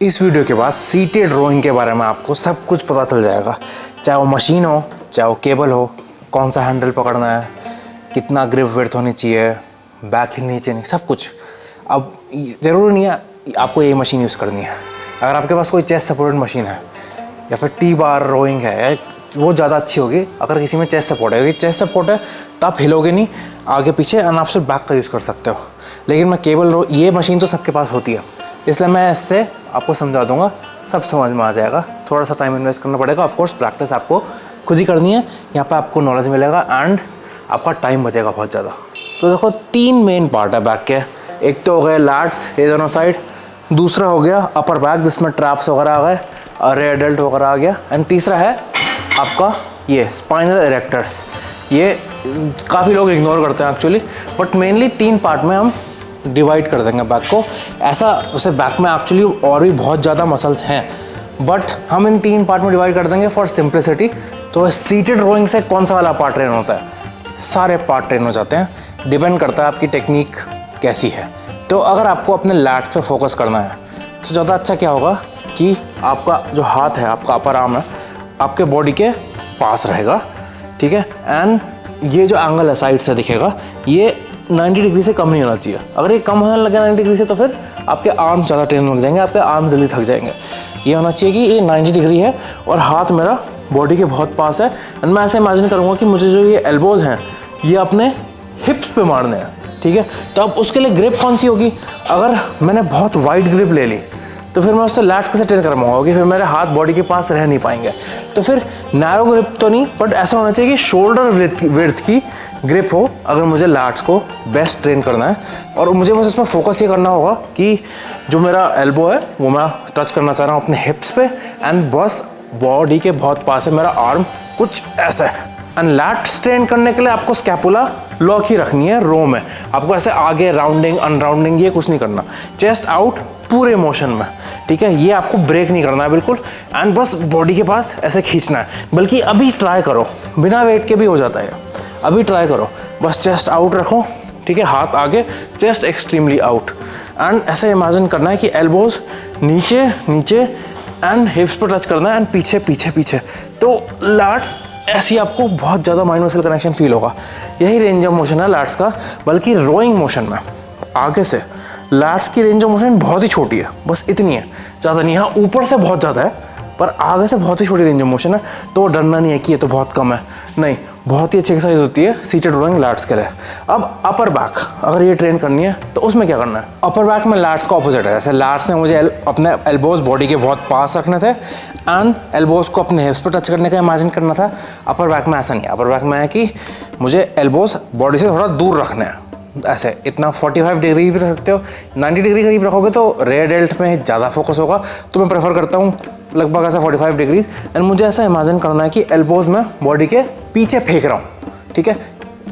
इस वीडियो के बाद सीटेड रोइंग के बारे में आपको सब कुछ पता चल जाएगा, चाहे वो मशीन हो, चाहे वो केबल हो, कौन सा हैंडल पकड़ना है, कितना ग्रिप विड्थ होनी चाहिए, बैक हिल नीचे नहीं, सब कुछ। अब ज़रूरी नहीं है आपको ये मशीन यूज़ करनी है। अगर आपके पास कोई चेस्ट सपोर्टेड मशीन है या फिर टी बार रोइंग है, वो ज़्यादा अच्छी होगी। अगर किसी में चेस्ट सपोर्ट है, चेस्ट सपोर्ट है तो आप हिलोगे नहीं आगे पीछे, और आप सिर्फ बैक का यूज़ कर सकते हो। लेकिन मैं केबल ये मशीन तो सबके पास होती है, इसलिए मैं इससे आपको समझा दूंगा, सब समझ में आ जाएगा। थोड़ा सा टाइम इन्वेस्ट करना पड़ेगा, ऑफ कोर्स प्रैक्टिस आपको खुद ही करनी है। यहाँ पे आपको नॉलेज मिलेगा एंड आपका टाइम बचेगा बहुत ज़्यादा। तो देखो 3 मेन पार्ट है बैक के। एक तो हो गए लैट्स, ये दोनों साइड। दूसरा हो गया अपर बैक, जिसमें ट्रैप्स वगैरह आ गए और रे एडल्ट वगैरह आ गया। एंड तीसरा है आपका ये स्पाइनल इरेक्टर्स। ये काफ़ी लोग इग्नोर करते हैं एक्चुअली, बट मेनली 3 पार्ट में हम डिवाइड कर देंगे बैक को। ऐसा उसे बैक में एक्चुअली और भी बहुत ज़्यादा मसल्स हैं, बट हम इन 3 पार्ट में डिवाइड कर देंगे फॉर सिंप्लिसिटी। तो सीटेड रोइंग से कौन सा वाला पार्ट ट्रेन होता है? सारे पार्ट ट्रेन हो जाते हैं, डिपेंड करता है आपकी टेक्निक कैसी है। तो अगर आपको अपने लैट्स पे फोकस करना है तो ज़्यादा अच्छा क्या होगा कि आपका जो हाथ है, आपका अपर आर्म है, आपके बॉडी के पास रहेगा, ठीक है। एंड ये जो एंगल है साइड से दिखेगा, ये 90 डिग्री से कम नहीं होना चाहिए। अगर ये कम होने लगे 90 डिग्री से तो फिर आपके आर्म ज़्यादा ट्रेन हो जाएंगे, आपके आर्म जल्दी थक जाएंगे। ये होना चाहिए कि ये 90 डिग्री है और हाथ मेरा बॉडी के बहुत पास है। एंड मैं ऐसे इमेजिन करूँगा कि मुझे जो ये एल्बोज़ हैं ये अपने हिप्स पे मारने हैं, ठीक है। तो अब उसके लिए ग्रिप कौन सी होगी? अगर मैंने बहुत वाइड ग्रिप ले ली तो फिर मैं उससे लैट्स कैसे ट्रेन कर पाऊंगा कि फिर मेरे हाथ बॉडी के पास रह नहीं पाएंगे। तो फिर नैरो ग्रिप तो नहीं, बट ऐसा होना चाहिए कि शोल्डर विड्थ की ग्रिप हो अगर मुझे लैट्स को बेस्ट ट्रेन करना है। और मुझे बस इसमें फोकस ये करना होगा कि जो मेरा एल्बो है वो मैं टच करना चाह रहा हूँ अपने हिप्स पे, एंड बस बॉडी के बहुत पास है मेरा आर्म, कुछ ऐसा है। एंड लैट्स ट्रेन करने के लिए आपको स्कैपुला लॉक ही रखनी है रो में। आपको ऐसे आगे राउंडिंग अनराउंडिंग ये कुछ नहीं करना, चेस्ट आउट पूरे मोशन में, ठीक है। ये आपको ब्रेक नहीं करना है बिल्कुल, एंड बस बॉडी के पास ऐसे खींचना है। बल्कि अभी ट्राई करो, बिना वेट के भी हो जाता है। अभी ट्राई करो, बस चेस्ट आउट रखो, ठीक है, हाथ आगे, चेस्ट एक्सट्रीमली आउट। एंड ऐसे इमेजिन करना है कि एल्बोज नीचे नीचे एंड हिप्स पर टच करना है, एंड पीछे पीछे पीछे। तो लैट्स ऐसी आपको बहुत ज़्यादा माइंड मसल कनेक्शन फील होगा। यही रेंज ऑफ मोशन है लैट्स का। बल्कि रोइंग मोशन में आगे से लैट्स की रेंज ऑफ मोशन बहुत ही छोटी है, बस इतनी है, ज़्यादा नहीं। हाँ, ऊपर से बहुत ज़्यादा है पर आगे से बहुत ही छोटी रेंज ऑफ मोशन है। तो डरना नहीं है कि ये तो बहुत कम है, नहीं, बहुत ही अच्छी एक्सरसाइज होती है सीटेड रोइंग लैट्स के लिए। अब अपर बैक अगर ये ट्रेन करनी है तो उसमें क्या करना है? अपर बैक में लैट्स का ऑपोजिट है। जैसे लैट्स ने मुझे अपने एल्बोज बॉडी के बहुत पास रखने थे एंड एल्बोज को अपने हिप्स पर टच करने का इमेजिन करना था। अपर बैक में ऐसा नहीं है। अपर बैक में है कि मुझे एल्बोज बॉडी से थोड़ा दूर रखने हैं, ऐसे इतना 45 डिग्री भी रख सकते हो, 90 डिग्री करीब रखोगे तो रेयर डेल्ट में ज़्यादा फोकस होगा। तो मैं प्रेफर करता हूँ लगभग ऐसा 45 डिग्रीज। एंड मुझे ऐसा इमेजिन करना है कि एल्बोज में बॉडी के पीछे फेंक रहा हूँ, ठीक है।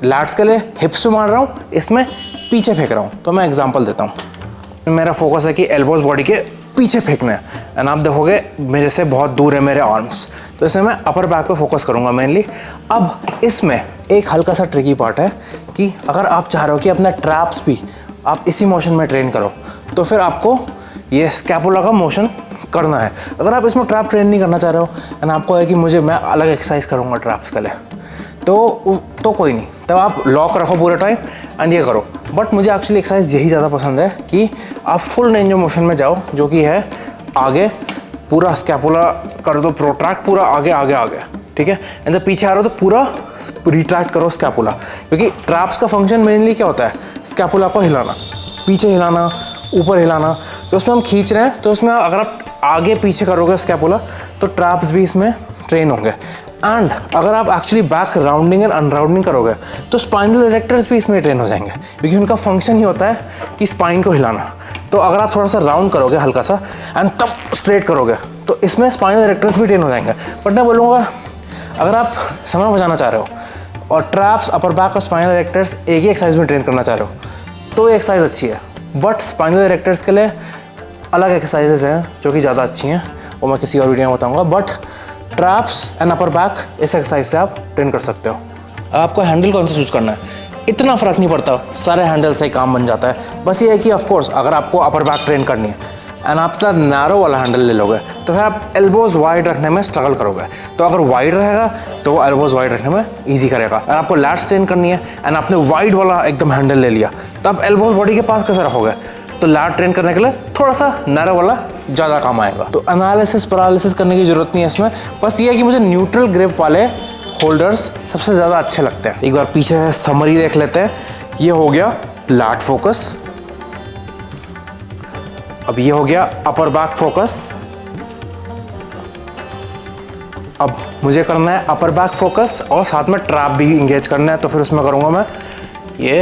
लैट्स के लिए हिप्स पे मार रहा हूँ, इसमें पीछे फेंक रहा हूँ। तो मैं एग्जांपल देता हूँ। मेरा फोकस है कि एल्बोज बॉडी के पीछे फेंकना है, एंड आप देखोगे मेरे से बहुत दूर है मेरे आर्म्स। तो इसमें मैं अपर बैक पे फोकस करूँगा मेनली। अब इसमें एक हल्का सा ट्रिकी पार्ट है कि अगर आप चाह रहे हो कि अपना ट्रैप्स भी आप इसी मोशन में ट्रेन करो, तो फिर आपको ये स्कैपुला का मोशन करना है। अगर आप इसमें ट्रैप ट्रेन नहीं करना चाह रहे हो एंड आपको है कि मुझे मैं अलग एक्सरसाइज करूँगा ट्रैप्स के लिए, तो कोई नहीं, तब आप लॉक रखो पूरे टाइम एंड ये करो। बट मुझे एक्चुअली एक्सरसाइज यही ज़्यादा पसंद है कि आप फुल रेंज ऑफ मोशन में जाओ, जो कि है आगे पूरा स्कैपुला कर दो प्रोट्रैक्ट पूरा आगे आगे आगे, ठीक है। एंड जब पीछे आ रहे हो तो पूरा रिट्रैक्ट करो स्कैपुला, क्योंकि ट्रैप्स का फंक्शन मेनली क्या होता है? स्कैपुला को हिलाना, पीछे हिलाना, ऊपर हिलाना। तो उसमें हम खींच रहे हैं, तो उसमें अगर आप आगे पीछे करोगे स्कैपुला तो ट्रैप्स भी इसमें ट्रेन होंगे। एंड अगर आप एक्चुअली बैक राउंडिंग एंड अनराउंडिंग करोगे तो स्पाइनल इरेक्टर्स भी इसमें ट्रेन हो जाएंगे, क्योंकि उनका फंक्शन ही होता है कि स्पाइन को हिलाना। तो अगर आप थोड़ा सा राउंड करोगे हल्का सा एंड तब स्ट्रेट करोगे तो इसमें स्पाइनल इरेक्टर्स भी ट्रेन हो जाएंगे। बट मैं बोलूँगा अगर आप समय बचाना चाह रहे हो और ट्रैप्स, अपर बैक और स्पाइनल इरेक्टर्स एक ही एक्सरसाइज में ट्रेन करना चाह रहे हो तो ये एक्सरसाइज अच्छी है। बट स्पाइनल इरेक्टर्स के लिए अलग एक्सरसाइजेज हैं जो कि ज़्यादा अच्छी हैं, वो मैं किसी और वीडियो में बताऊँगा। But traps and upper back इस एक्सरसाइज से आप ट्रेन कर सकते हो। आपको हैंडल कौन सा चूज़ करना है इतना फ़र्क नहीं पड़ता, सारे हैंडल से ही काम बन जाता है। बस ये है कि ऑफ कोर्स अगर आपको अपर बैक ट्रेन करनी है एंड आप इतना नैरो वाला हैंडल ले लोगे तो फिर आप एल्बोज वाइड रखने में स्ट्रगल करोगे। तो अगर वाइड रहेगा तो वो एल्बोज वाइड रखने में ईजी करेगा। अगर आपको लैट्स ट्रेन करनी है एंड आपने वाइड वाला एकदम हैंडल ले लिया तो आप एल्बोज बॉडी के पास कैसे रखोगे? तो लैट ट्रेन करने के लिए थोड़ा सा नैरो वाला ज़्यादा काम आएगा। तो एनालिसिस पैरालिसिस करने की ज़रूरत नहीं है इसमें, बस ये है कि मुझे न्यूट्रल ग्रिप वाले होल्डर्स सबसे ज़्यादा अच्छे लगते हैं। एक बार पीछे से समरी देख लेते हैं। ये हो गया लैट फोकस, अब ये हो गया अपर बैक फोकस। अब मुझे करना है अपर बैक फोकस और साथ में ट्रैप भी इंगेज करना है, तो फिर उसमें करूँगा मैं ये।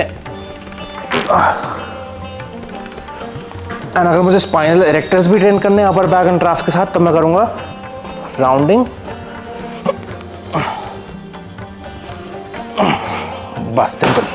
एंड अगर मुझे स्पाइनल इरेक्टर्स भी ट्रेन करने हैं अपर बैक एंड ट्रैप्स के साथ तो मैं करूँगा राउंडिंग, बस सिंपल।